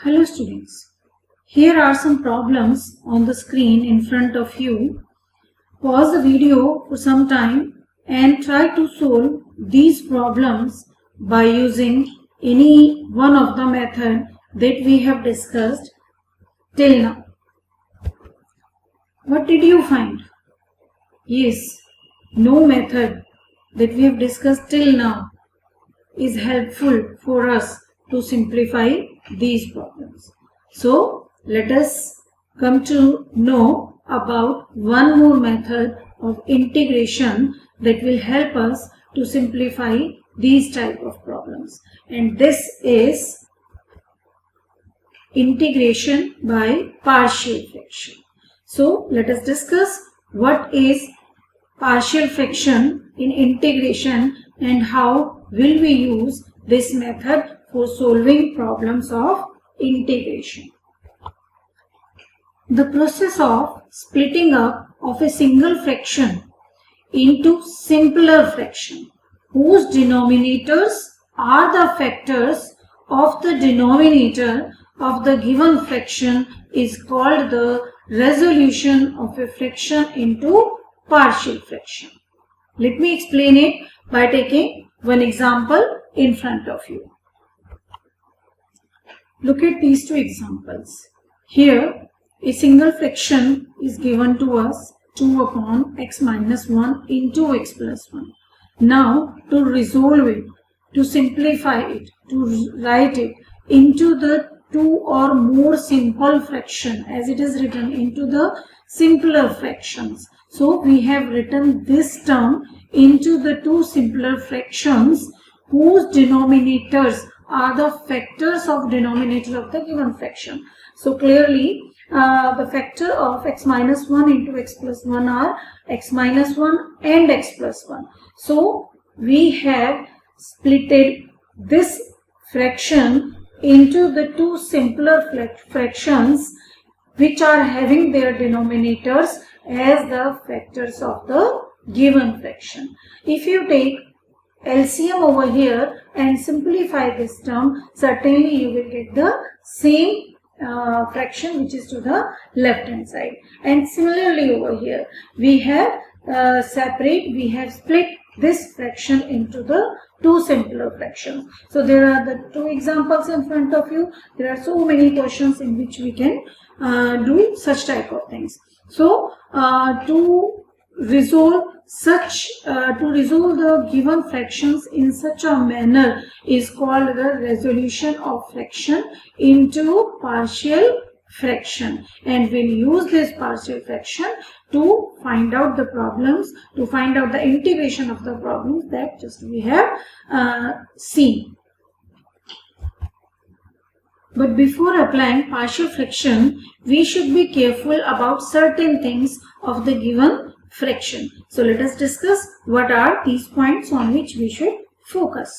Hello students, here are some problems on the screen in front of you. Pause the video for some time and try to solve these problems by using any one of the method that we have discussed till now. What did you find? Yes, no method that we have discussed till now is helpful for us to simplify these problems. So let us come to know about one more method of integration that will help us to simplify these type of problems, and this is integration by partial fraction. So let us discuss what is partial fraction in integration and how will we use this method for solving problems of integration. The process of splitting up of a single fraction into simpler fraction whose denominators are the factors of the denominator of the given fraction is called the resolution of a fraction into partial fraction. Let me explain it by taking one example in front of you. Look at these two examples. Here a single fraction is given to us 2 upon x minus 1 into x plus 1. Now to resolve it, to simplify it, to write it into the two or more simple fraction as it is written into the simpler fractions. So we have written this term into the two simpler fractions whose denominators are the factors of denominator of the given fraction. So clearly the factor of x minus 1 into x plus 1 are x minus 1 and x plus 1. So we have splitted this fraction into the two simpler fractions which are having their denominators as the factors of the given fraction. If you take LCM over here and simplify this term, certainly you will get the same fraction which is to the left hand side. And similarly over here we have split this fraction into the two simpler fractions. So there are the two examples in front of you. There are so many questions in which we can do such type of things. So to resolve the given fractions in such a manner is called the resolution of fraction into partial fraction, and we'll use this partial fraction to find out the problems, to find out the integration of the problems that just we have seen. But before applying partial fraction, we should be careful about certain things of the given fraction. So let us discuss what are these points on which we should focus.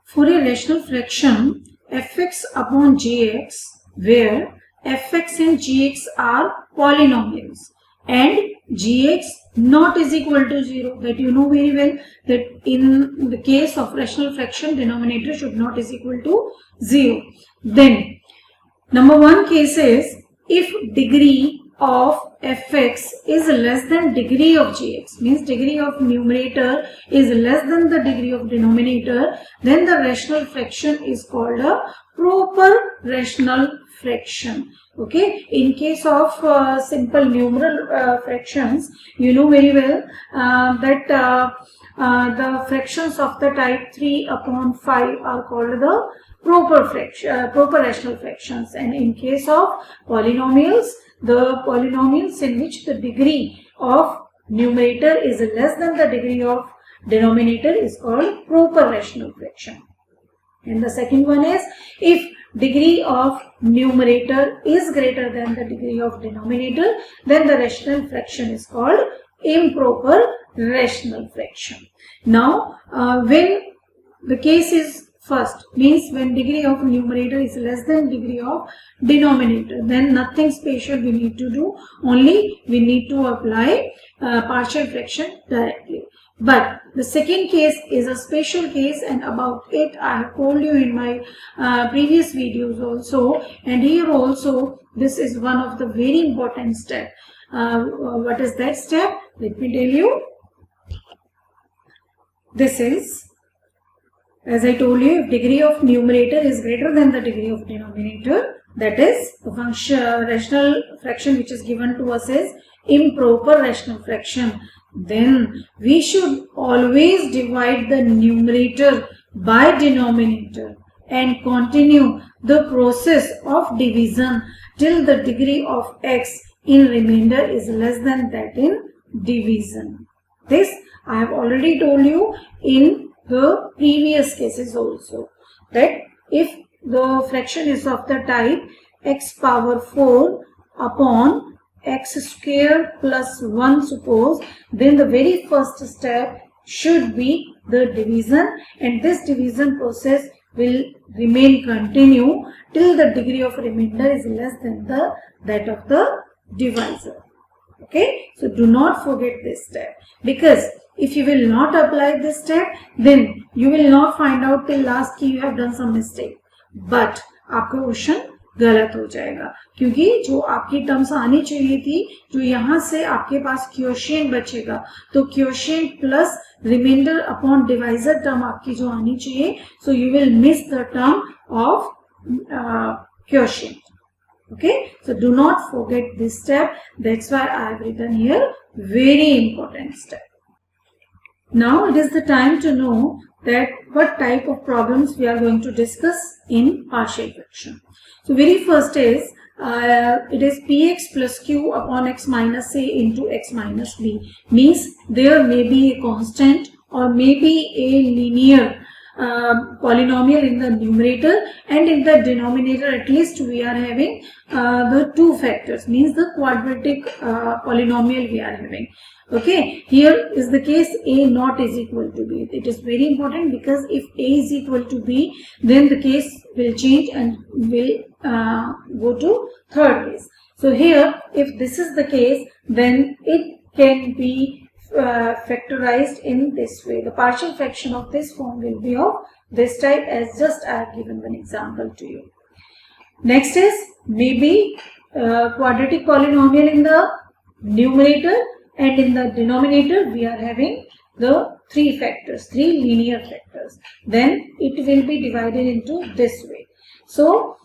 For a rational fraction fx upon gx, where fx and gx are polynomials and gx not is equal to 0, that you know very well that in the case of rational fraction denominator should not is equal to 0. Then number one case is if degree of fx is less than degree of gx, means degree of numerator is less than the degree of denominator, then the rational fraction is called a proper rational fraction. Okay, in case of simple numeral fractions, you know very well that the fractions of the type 3 upon 5 are called the proper rational fractions, and in case of polynomials, the polynomials in which the degree of numerator is less than the degree of denominator is called proper rational fraction. And the second one is if degree of numerator is greater than the degree of denominator, then the rational fraction is called improper rational fraction. Now when the case is first, means when degree of numerator is less than degree of denominator, then nothing special we need to do, only we need to apply partial fraction directly. But the second case is a special case, and about it I have told you in my previous videos also, and here also this is one of the very important steps. What is that step? Let me tell you. This is, as I told you, if degree of numerator is greater than the degree of denominator, that is the function rational fraction which is given to us is improper rational fraction, then we should always divide the numerator by denominator and continue the process of division till the degree of x in remainder is less than that in division. This I have already told you in the previous cases also, that if the fraction is of the type x power 4 upon x square plus 1, suppose, then the very first step should be the division, and this division process will remain continue till the degree of remainder is less than that of the divisor. Okay, so do not forget this step, because if you will not apply this step, then you will not find out till last कि you have done some mistake, but आपका question गलत हो जाएगा, क्योंकि जो आपकी terms आनी चाहिए थी, जो यहाँ से आपके पास क्वोशिएंट बचेगा, तो quotient plus remainder upon divisor term आपकी जो आनी चाहिए, so you will miss the term of quotient. Okay, so do not forget this step. That's why I have written here very important step. Now it is the time to know that what type of problems we are going to discuss in partial fraction. So very first is it is px plus q upon x minus a into x minus b, means there may be a constant or maybe a linear polynomial in the numerator, and in the denominator at least we are having the two factors, means the quadratic polynomial we are having. Okay, here is the case a not is equal to b. It is very important, because if a is equal to b, then the case will change and will go to third case. So here, if this is the case, then it can be factorized in this way. The partial fraction of this form will be of this type, as just I have given one example to you. Next is maybe quadratic polynomial in the numerator, and in the denominator we are having the three factors, three linear factors. Then it will be divided into this way. So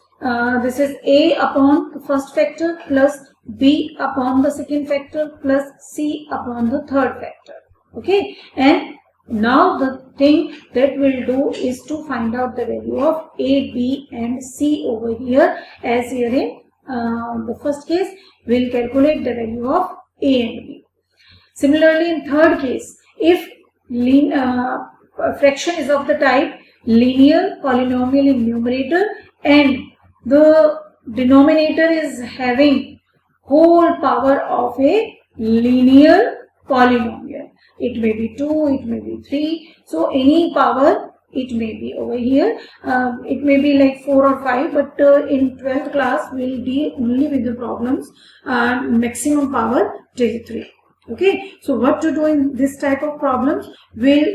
this is a upon the first factor plus b upon the second factor plus c upon the third factor. Okay, and now the thing that we'll do is to find out the value of a, b and c over here, as here in the first case we'll calculate the value of a and b. Similarly, in third case, if fraction is of the type linear polynomial in numerator and the denominator is having whole power of a linear polynomial, it may be 2, it may be 3, so any power it may be over here, it may be like 4 or 5, but in 12th class we will deal only with the problems maximum power till 3. Okay, so what to do in this type of problems? We'll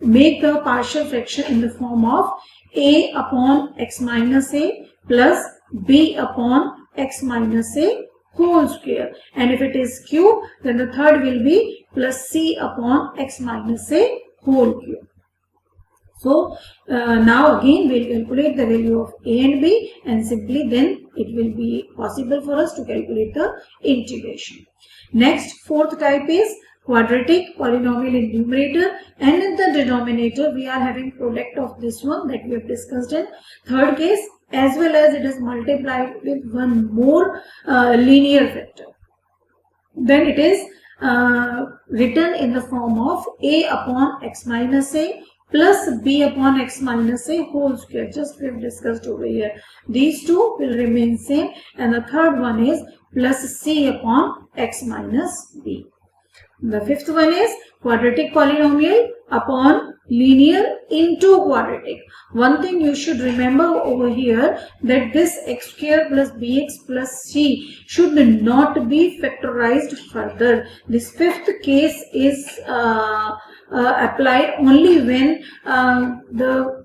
make the partial fraction in the form of a upon x minus a plus b upon x minus a whole square, and if it is cube, then the third will be plus c upon x minus a whole cube. So now again we'll calculate the value of a and b, and simply then it will be possible for us to calculate the integration. Next, fourth type is quadratic polynomial in numerator, and in the denominator we are having product of this one that we have discussed in third case, as well as it is multiplied with one more linear factor. Then it is written in the form of a upon x minus a plus b upon x minus a whole square, just we have discussed over here. These two will remain same, and the third one is plus c upon x minus b. The fifth one is quadratic polynomial upon linear into quadratic. One thing you should remember over here, that this x square plus bx plus c should not be factorized further. This fifth case is applied only when the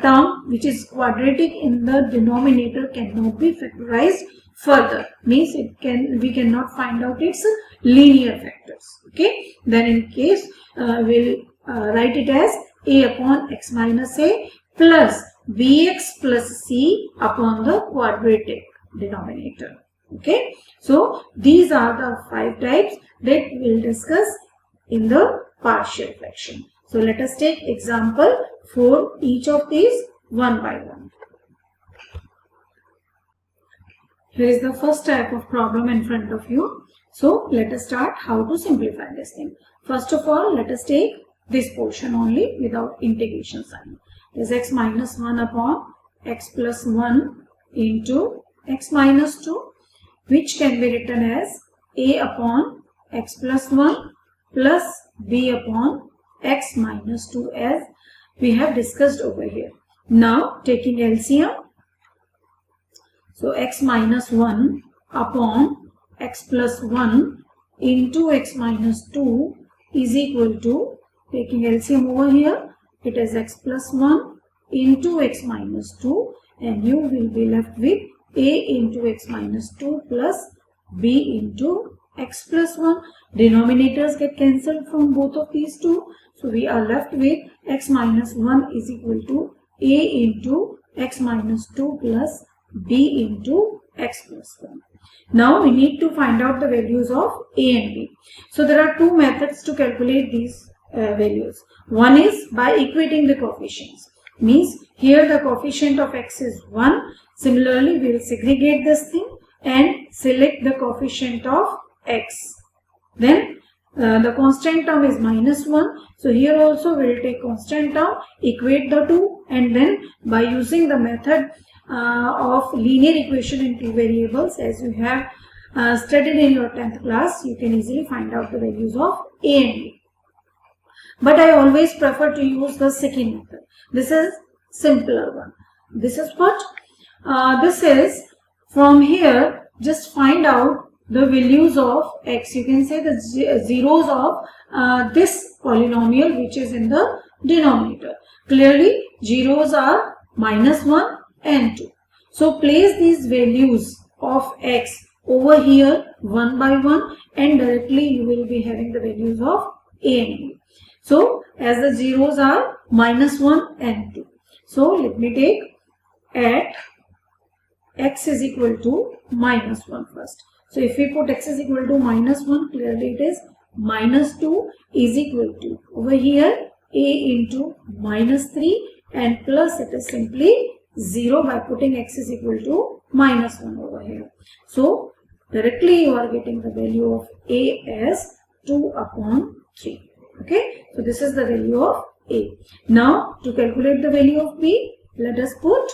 term which is quadratic in the denominator cannot be factorized further, means we cannot find out its linear factors. Okay, then in case we'll write it as a upon x minus a plus bx plus c upon the quadratic denominator. Okay, so these are the 5 types that we'll discuss in the partial fraction. So let us take example for each of these one by one. Here is the first type of problem in front of you. So let us start how to simplify this thing. First of all, let us take this portion only without integration sign. Is x minus 1 upon x plus 1 into x minus 2, which can be written as a upon x plus 1 plus b upon x minus 2 as we have discussed over here. Now taking LCM, so x minus 1 upon x plus 1 into x minus 2 is equal to, taking LCM over here, it is x plus 1 into x minus 2, and you will be left with a into x minus 2 plus b into x plus 1. Denominators get cancelled from both of these two. So we are left with x minus 1 is equal to a into x minus 2 plus b into x plus 1. Now we need to find out the values of a and b. So there are two methods to calculate these values. One is by equating the coefficients. Means here the coefficient of x is 1. Similarly, we will segregate this thing and select the coefficient of x. Then the constant term is minus 1. So here also we will take constant term, equate the two, and then by using the method of linear equation in two variables, as you have studied in your 10th class, you can easily find out the values of a and b. But I always prefer to use the second method. This is simpler one. This is what? This is from here, just find out the values of x. You can say the zeros of this polynomial which is in the denominator. Clearly, zeros are minus 1 and 2. So place these values of x over here one by one, and directly you will be having the values of a and b. So as the zeros are minus 1 and 2. So let me take at x is equal to minus 1 first. So if we put x is equal to minus 1, clearly it is minus 2 is equal to, over here, a into minus 3, and plus it is simply 0 by putting x is equal to minus 1 over here. So directly you are getting the value of a as 2 upon 3. Okay, so this is the value of a. Now to calculate the value of b, let us put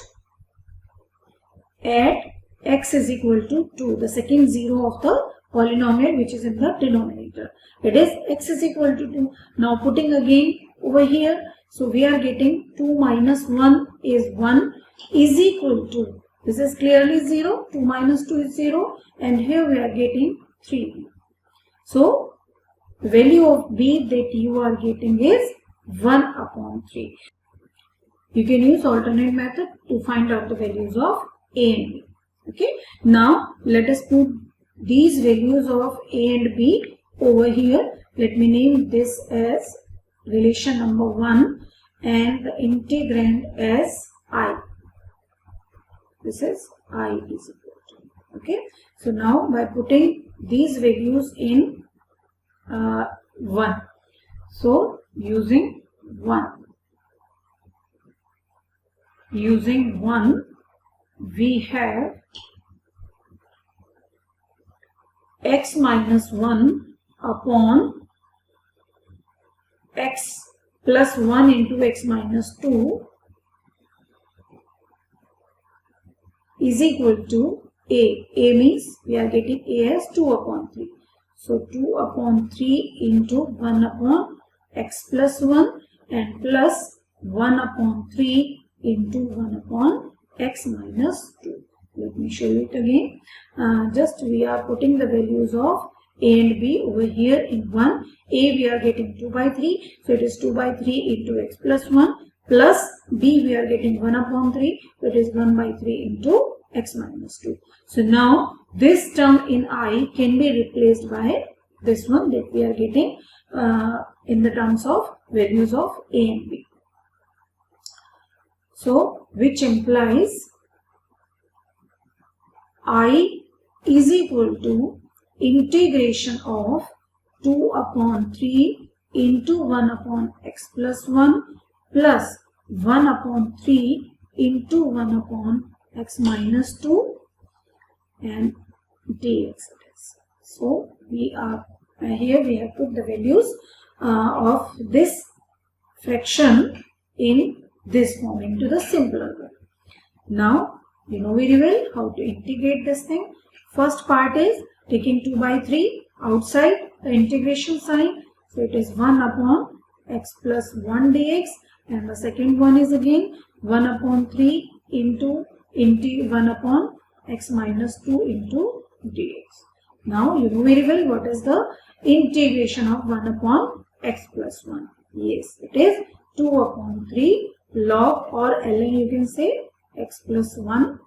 at x is equal to 2, the second 0 of the polynomial which is in the denominator. It is x is equal to 2. Now putting again over here, so we are getting 2 minus 1 is 1 is equal to, this is clearly 0, 2 minus 2 is 0, and here we are getting 3. So the value of b that you are getting is 1 upon 3. You can use alternate method to find out the values of a and b. Okay. Now let us put these values of a and b over here. Let me name this as relation number 1 and the integrand as I. This is I is equal to. Okay. So now by putting these values in 1. So using 1, we have x minus 1 upon x plus 1 into x minus 2 is equal to a. A means we are getting a as 2 upon 3. So 2 upon 3 into 1 upon x plus 1, and plus 1 upon 3 into 1 upon x minus 2. Let me show you it again. Just we are putting the values of a and b over here in 1. A we are getting 2 by 3. So it is 2 by 3 into x plus 1. Plus b we are getting 1 upon 3. So it is 1 by 3 into x minus 2. So now this term in I can be replaced by this one that we are getting in the terms of values of a and b. So which implies I is equal to integration of 2 upon 3 into 1 upon x plus 1 plus 1 upon 3 into 1 upon x minus 2 and dx. So we are here we have put the values of this fraction in this form into the simpler one. Now you know very well how to integrate this thing. First part is taking 2 by 3 outside the integration sign. So it is 1 upon x plus 1 dx, and the second one is again 1 upon 3 into 1 upon x minus 2 into dx. Now you know very well what is the integration of 1 upon x plus 1. Yes, it is 2 upon 3 log or ln you can say x plus 1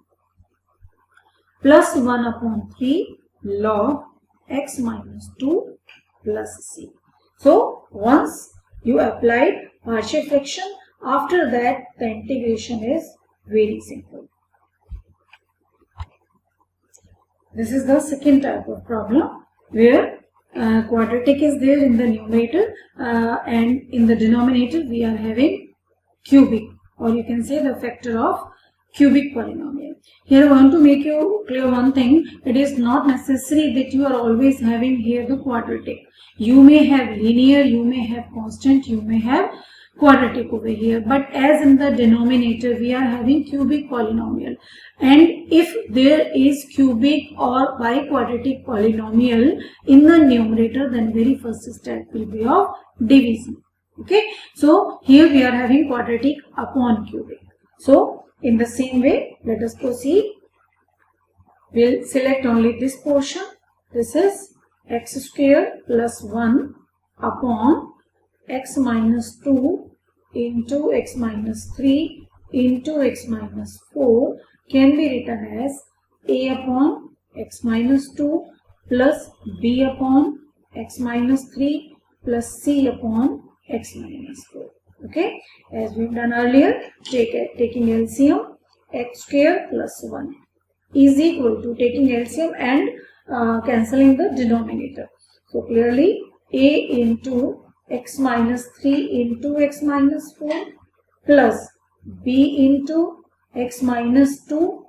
plus 1 upon 3 log x minus 2 plus c. So once you applied partial fraction, after that the integration is very simple. This is the second type of problem where quadratic is there in the numerator and in the denominator we are having cubic, or you can say the factor of cubic polynomial. Here I want to make you clear one thing. It is not necessary that you are always having here the quadratic. You may have linear, you may have constant, you may have quadratic over here, but as in the denominator we are having cubic polynomial, and if there is cubic or biquadratic polynomial in the numerator, then very first step will be of division. Okay, so here we are having quadratic upon cubic. So in the same way, let us proceed. We'll select only this portion. This is x square plus 1 upon x minus 2 into x minus 3 into x minus 4 can be written as a upon x minus 2 plus b upon x minus 3 plus c upon x minus 4. Okay, as we've done earlier, taking LCM, x square plus 1 is equal to taking LCM and cancelling the denominator. So clearly a into x minus 3 into x minus 4 plus b into x minus 2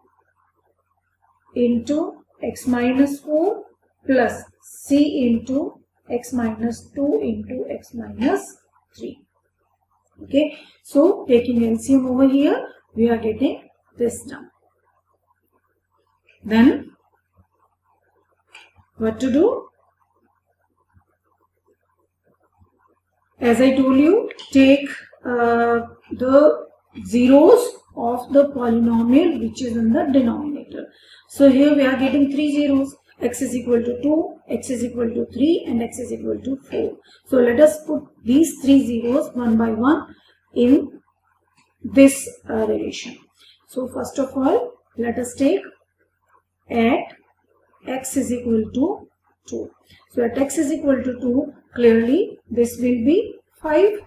into x minus 4 plus c into x minus 2 into x minus 3. Okay, so taking LCM over here, we are getting this term. Then what to do? As I told you, take the zeros of the polynomial which is in the denominator. So here we are getting 3 zeros. X is equal to 2, x is equal to 3 and x is equal to 4. So let us put these 3 zeros one by one in this relation. So first of all, let us take at x is equal to 2. So at x is equal to 2, clearly this will be 5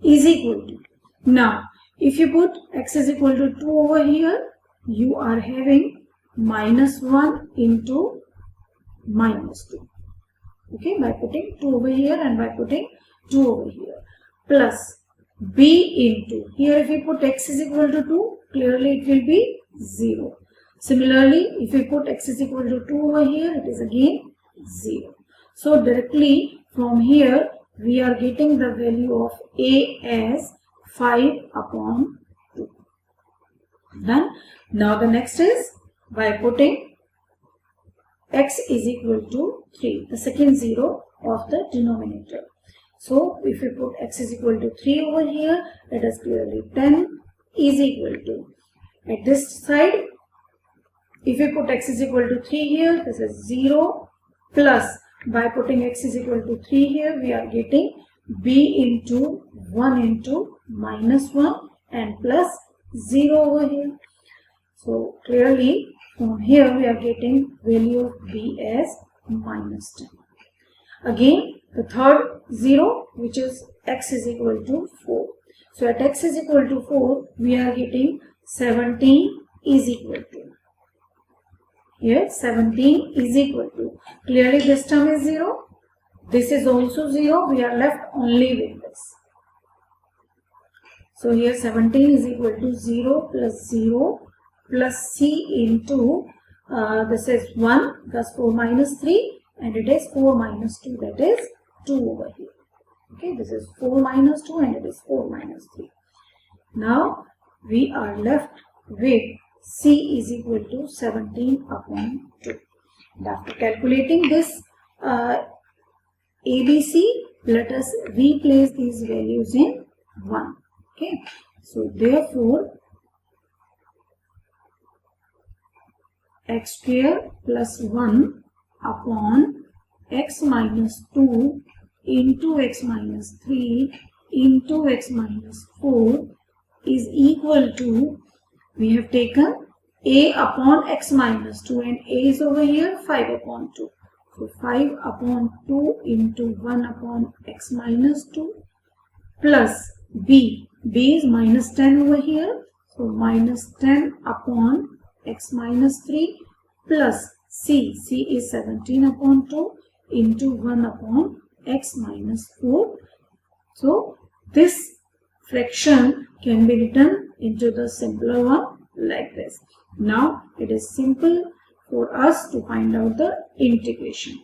is equal to. Now if you put x is equal to 2 over here, you are having minus 1 into minus 2. Okay, by putting 2 over here and by putting 2 over here, plus b into, here if we put x is equal to 2, clearly it will be 0. Similarly, if we put x is equal to 2 over here, it is again 0. So directly from here we are getting the value of a as 5 upon 2. Then now the next is by putting x is equal to 3, the second zero of the denominator. So if we put x is equal to 3 over here, let us clearly 10 is equal to, at this side, if we put x is equal to 3 here, this is 0 plus, by putting x is equal to 3 here, we are getting b into 1 into minus 1 and plus 0 over here. So clearly from here we are getting value of b as minus 10. Again the third 0, which is x is equal to 4. So at x is equal to 4, we are getting 17 is equal to. Here 17 is equal to. Clearly this term is 0. This is also 0. We are left only with this. So here 17 is equal to 0 plus c into, this is 1 plus 4 minus 3, and it is 4 minus 2, that is 2 over here. Okay, this is 4 minus 2 and it is 4 minus 3. Now we are left with c is equal to 17 upon 2. And after calculating this ABC, let us replace these values in 1. Okay, so therefore x square plus 1 upon x minus 2 into x minus 3 into x minus 4 is equal to, we have taken a upon x minus 2 and a is over here 5 upon 2. So 5 upon 2 into 1 upon x minus 2 plus b is minus 10 over here. So minus 10 upon x minus 3 plus c is 17 upon 2 into 1 upon x minus 4. So this fraction can be written into the simpler one like this. Now it is simple for us to find out the integration.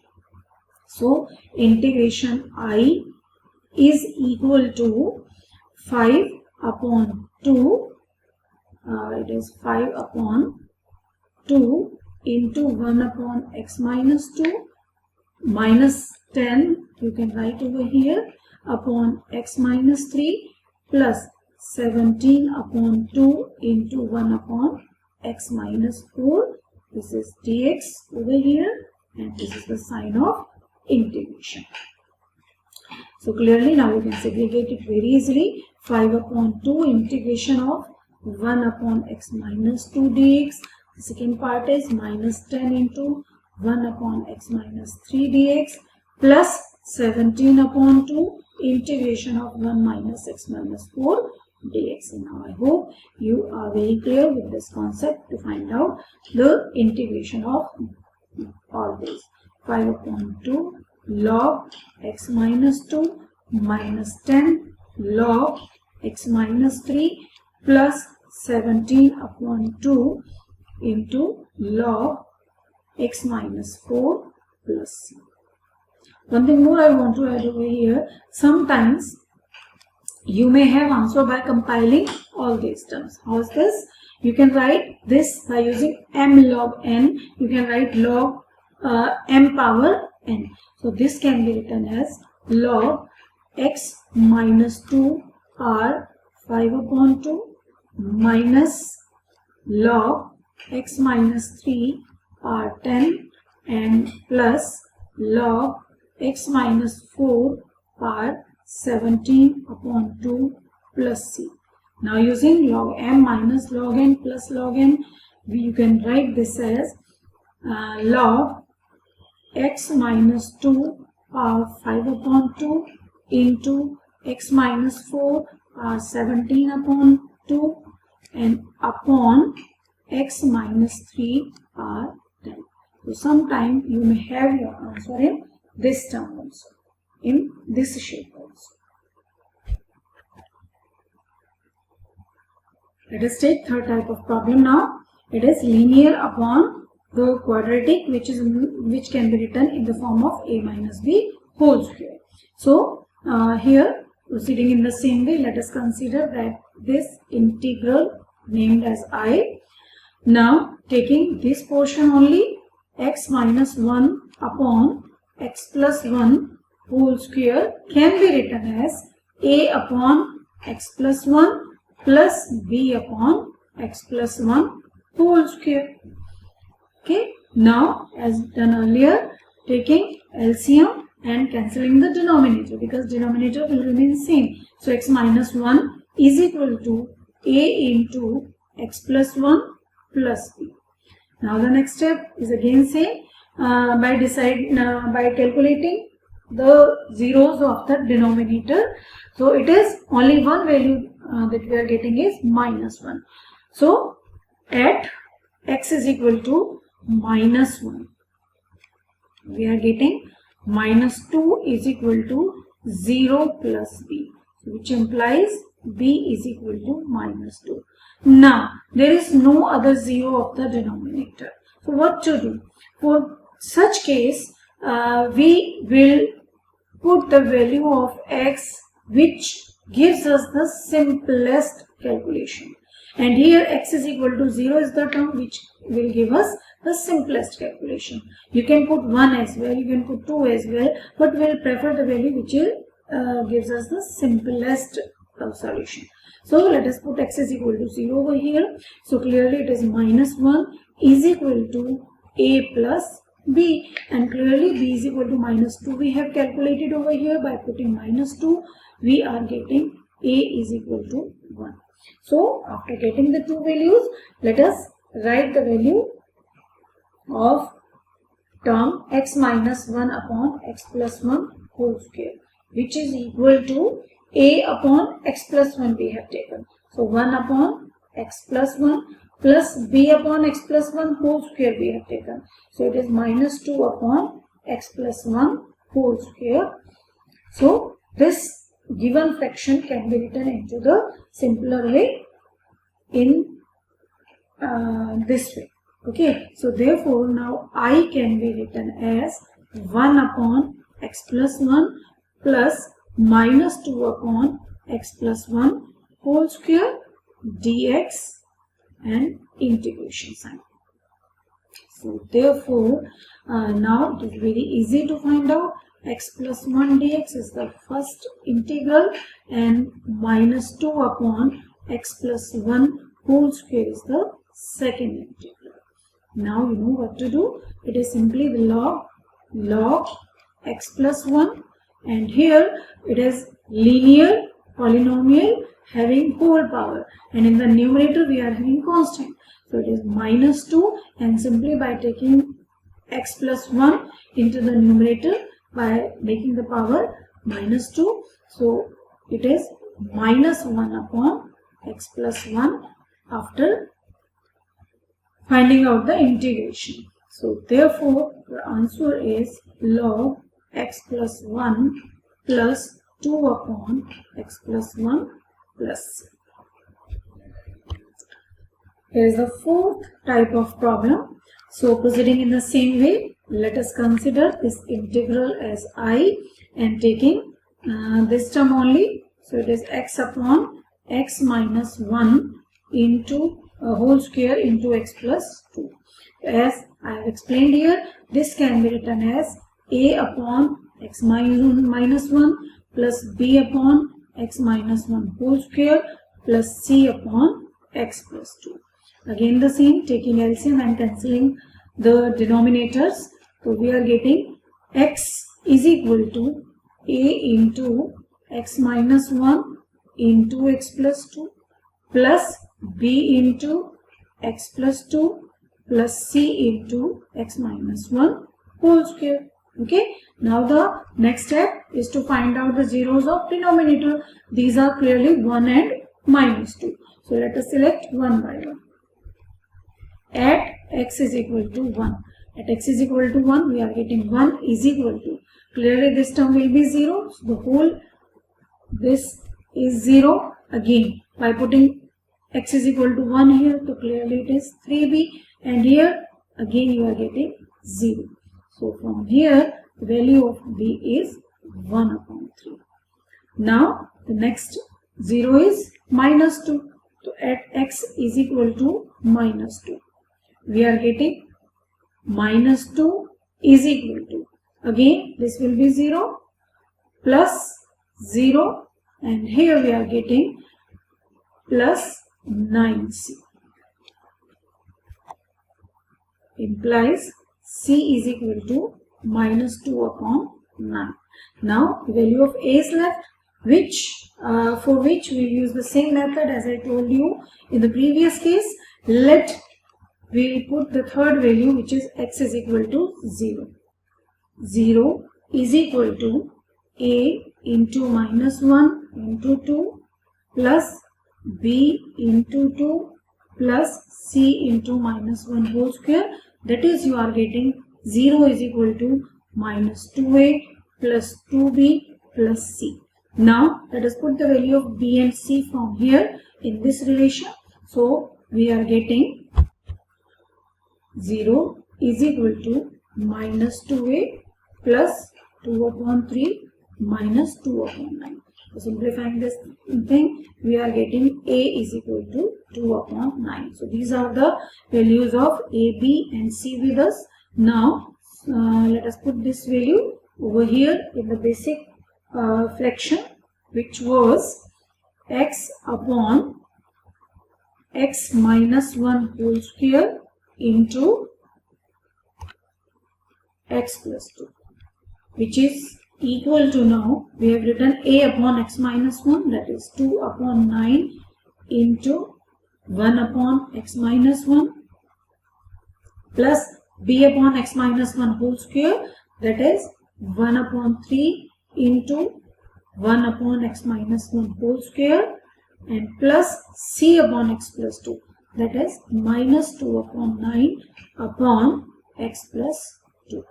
So integration I is equal to 5 upon 2, it is 5 upon 2 into 1 upon x minus 2 minus 10, you can write over here, upon x minus 3 plus 17 upon 2 into 1 upon x minus 4. This is dx over here and this is the sign of integration. So clearly now you can segregate it very easily. 5 upon 2 integration of 1 upon x minus 2 dx. The second part is minus 10 into 1 upon x minus 3 dx plus 17 upon 2 integration of 1 minus x minus 4 dx. And now I hope you are very clear with this concept to find out the integration of all these. 5 upon 2 log x minus 2 minus 10 log x minus 3 plus 17 upon 2 into log x minus 4 plus c. One thing more I want to add over here, sometimes you may have answer by compiling all these terms. How is this? You can write this by using m log n. You can write log m power n. So this can be written as log x minus 2 r 5 upon 2 minus log x minus 3 r 10 and plus log x minus 4 r 17 upon 2 plus c. Now using log m minus log n plus log n, you can write this as log x minus 2 power 5 upon 2 into x minus 4 power 17 upon 2 and upon x minus 3 power 10. So sometime you may have your answer in this term also, in this shape also. Let us take third type of problem now. It is linear upon the quadratic, which can be written in the form of a minus b whole square. So here, proceeding in the same way, let us consider that this integral named as I. Now taking this portion only, x minus 1 upon x plus 1 whole square can be written as a upon x plus 1 plus b upon x plus 1 whole square. Okay, now as done earlier, taking LCM and cancelling the denominator, because denominator will remain same. So x minus 1 is equal to a into x plus 1 plus b. Now the next step is again same, by calculating the zeros of the denominator. So it is only one value that we are getting is minus 1. So at x is equal to minus 1, we are getting minus 2 is equal to 0 plus b, which implies b is equal to minus 2. Now there is no other 0 of the denominator. So what to do? For such case, we will put the value of x which gives us the simplest calculation. And here x is equal to 0 is the term which will give us the simplest calculation. You can put 1 as well, you can put 2 as well, but we will prefer the value which gives us the simplest solution. So let us put x is equal to 0 over here. So clearly it is minus 1 is equal to a plus b, and clearly b is equal to minus 2 we have calculated over here. By putting minus 2 we are getting a is equal to 1. So after getting the two values, let us write the value of term x minus 1 upon x plus 1 whole square, which is equal to a upon x plus 1 we have taken. So 1 upon x plus 1 plus b upon x plus 1 whole square we have taken. So it is minus 2 upon x plus 1 whole square. So this given fraction can be written into the simpler way in this way. Okay, so therefore now I can be written as 1 upon x plus 1 plus minus 2 upon x plus 1 whole square dx and integration sign. So therefore now it is very easy to find out. X plus 1 dx is the first integral and minus 2 upon x plus 1 whole square is the second integral. Now you know what to do. It is simply the log x plus 1, and here it is linear polynomial having whole power, and in the numerator we are having constant. So it is minus 2, and simply by taking x plus 1 into the numerator by making the power minus 2, so it is minus 1 upon x plus 1 after finding out the integration. So therefore the answer is log x plus 1 plus 2 upon x plus 1 plus. Here is the fourth type of problem. So proceeding in the same way, let us consider this integral as I and taking this term only. So it is x upon x minus 1 into a whole square into x plus 2. As I have explained here, this can be written as a upon x minus 1 plus b upon x minus 1 whole square plus c upon x plus 2. Again the same, taking LCM and cancelling the denominators. So we are getting x is equal to a into x minus 1 into x plus 2 plus b into x plus 2 plus c into x minus 1 whole square. Okay. Now the next step is to find out the zeros of denominator. These are clearly 1 and minus 2. So let us select one by one. At x is equal to 1. At x is equal to 1, we are getting 1 is equal to. Clearly this term will be 0. So the whole, this is 0. Again, by putting x is equal to 1 here, so clearly it is 3b. And here, again you are getting 0. So from here, the value of b is 1 upon 3. Now, the next 0 is minus 2. So at x is equal to minus 2. We are getting minus 2 is equal to. Again, this will be 0. plus 0, and here we are getting plus 9c. Implies c is equal to minus 2 upon 9. Now the value of a is left, for which we use the same method as I told you in the previous case. Let we put the third value, which is x is equal to 0. 0 is equal to a into minus 1 into 2 plus b into 2 plus c into minus 1 whole square. That is, you are getting 0 is equal to minus 2a plus 2b plus c. Now let us put the value of b and c from here in this relation. So we are getting 0 is equal to minus 2a plus 2 upon 3 minus 2 upon 9. So simplifying this thing, we are getting a is equal to 2 upon 9. So these are the values of a, b and c with us. Now let us put this value over here in the basic fraction, which was x upon x minus 1 whole square into x plus 2, which is equal to, now we have written a upon x minus 1, that is 2 upon 9 into 1 upon x minus 1 plus b upon x minus 1 whole square, that is 1 upon 3 into 1 upon x minus 1 whole square, and plus c upon x plus 2, that is minus 2 upon 9 upon x plus 2.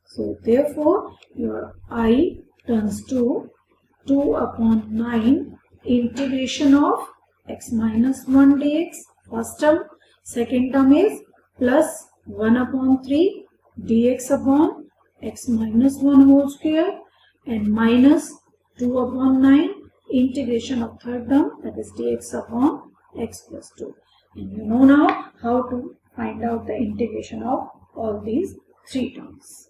So therefore your I turns to 2 upon 9 integration of x minus 1 dx, first term. Second term is plus 1 upon 3 dx upon x minus 1 whole square, and minus 2 upon 9 integration of third term, that is dx upon x plus 2. And you know now how to find out the integration of all these three terms.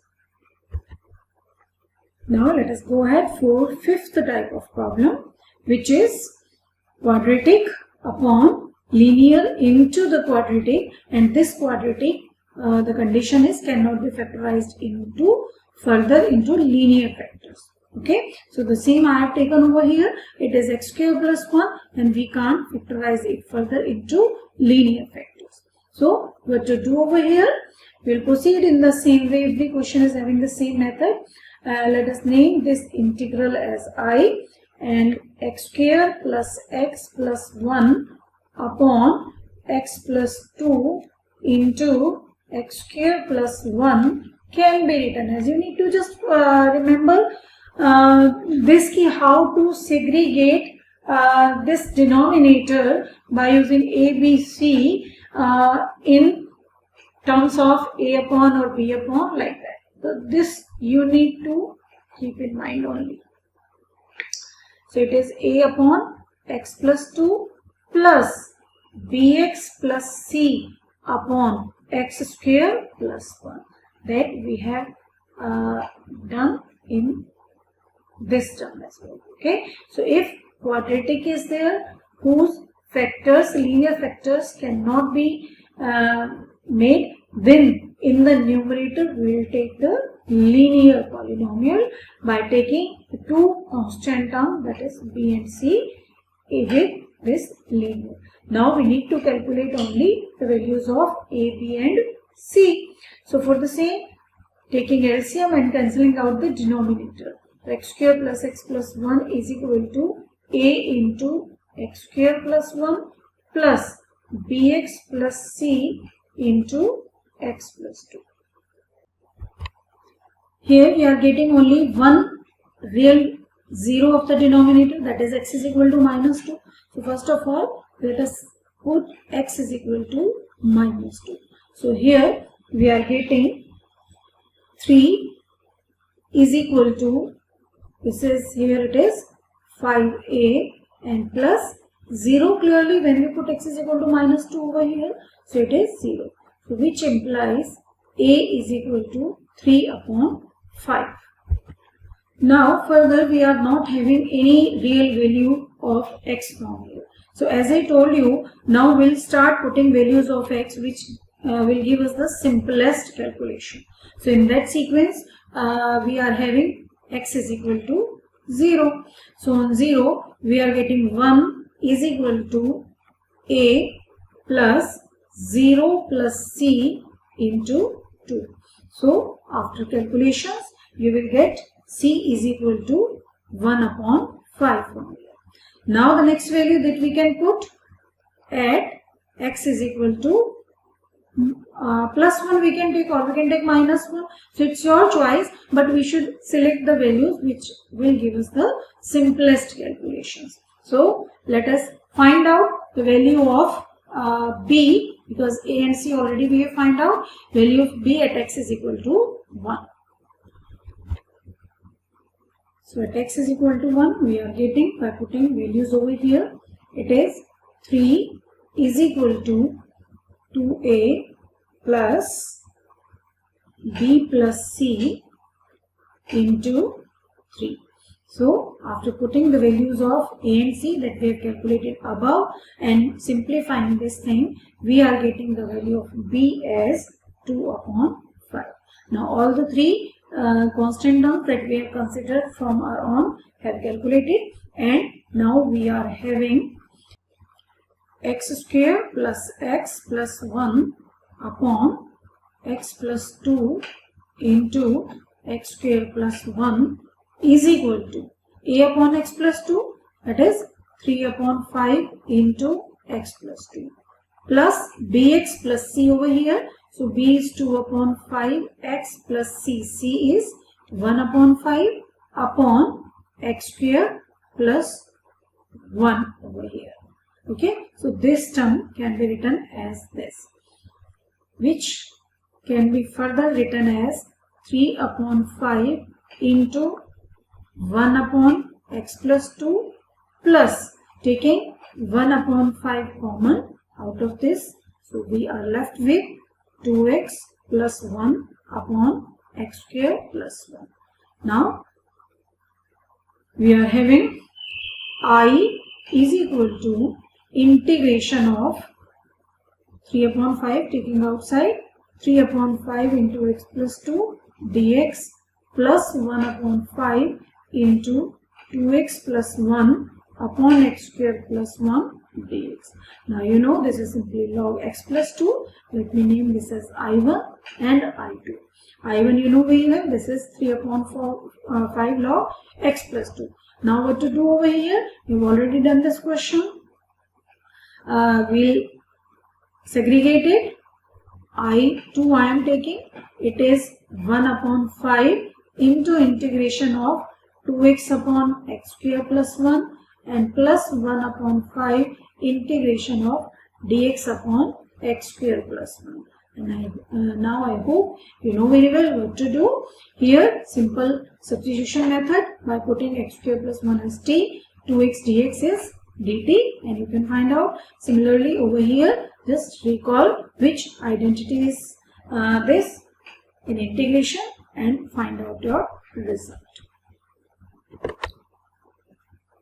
Now let us go ahead for fifth type of problem, which is quadratic upon linear into the quadratic, and this quadratic the condition is cannot be factorized into further into linear factors. Okay, so the same I have taken over here, it is x square plus 1, and we can't factorize it further into linear factors. So what to do over here, we will proceed in the same way. Every question is having the same method. Let us name this integral as I, and x square plus x plus 1 upon x plus 2 into x square plus 1 can be written as, you need to just remember this key, how to segregate this denominator by using a, b, c in terms of a upon or b upon, like that. So this you need to keep in mind only. So it is a upon x plus 2 plus bx plus c upon x square plus 1, that we have done in this term as well. Okay, so if quadratic is there whose factors, linear factors, cannot be made, then in the numerator we will take the linear polynomial by taking the two constant terms, that is b and c, with this linear. Now we need to calculate only the values of a, b and c. So for the same, taking LCM and cancelling out the denominator, x square plus x plus 1 is equal to a into x square plus 1 plus bx plus c into x plus 2. Here we are getting only one real 0 of the denominator, that is x is equal to minus 2. So first of all, let us put x is equal to minus 2. So here we are getting 3 is equal to, this is, here it is 5a, and plus 0, clearly when we put x is equal to minus 2 over here, so it is 0. So which implies a is equal to 3 upon 5. Now further we are not having any real value of x from here. So as I told you, now we'll start putting values of x which will give us the simplest calculation. So in that sequence we are having x is equal to 0. So on 0 we are getting 1 is equal to a plus 0 plus c into 2. So after calculations you will get c is equal to 1 upon 5 from here. Now the next value that we can put at x is equal to plus 1 we can take, or we can take minus 1. So it's your choice, but we should select the values which will give us the simplest calculations. So let us find out the value of b, because a and c already we have find out. Value of b at x is equal to 1. So at x is equal to 1 we are getting, by putting values over here, it is 3 is equal to 2a plus b plus c into 3. So after putting the values of a and c that we have calculated above and simplifying this thing, we are getting the value of b as 2 upon 5. Now all the three constant terms that we have considered from our own have calculated, and now we are having x square plus x plus 1 upon x plus 2 into x square plus 1 is equal to a upon x plus 2, that is 3 upon 5 into x plus 2, plus bx plus c over here. So b is 2 upon 5 x plus c is 1 upon 5 upon x square plus 1 over here. Okay, so this term can be written as this, which can be further written as 3 upon 5 into 1 upon x plus 2 plus taking 1 upon 5 common out of this. So we are left with 2x plus 1 upon x square plus 1. Now we are having I is equal to integration of 3 upon 5 taking outside, 3 upon 5 into x plus 2 dx plus 1 upon 5 into 2x plus 1 upon x square plus 1 dx. Now you know this is simply log x plus 2. Let me name this as I1 and I2. I1 you know very well, this is 3 upon 5 log x plus 2. Now what to do over here? We've already done this question. We'll segregate it. I2 I am taking. It is 1 upon 5 into integration of 2x upon x square plus 1 and plus 1 upon 5 integration of dx upon x square plus 1. And now I hope you know very well what to do. Here simple substitution method by putting x square plus 1 as t, 2x dx is dt, and you can find out. Similarly over here just recall which identity is this in integration and find out your result.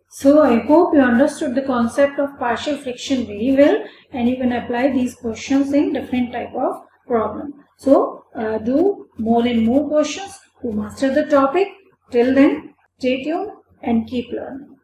So I hope you understood the concept of partial fraction very well, and you can apply these questions in different type of problem. So do more and more questions to master the topic. Till then, stay tuned and keep learning.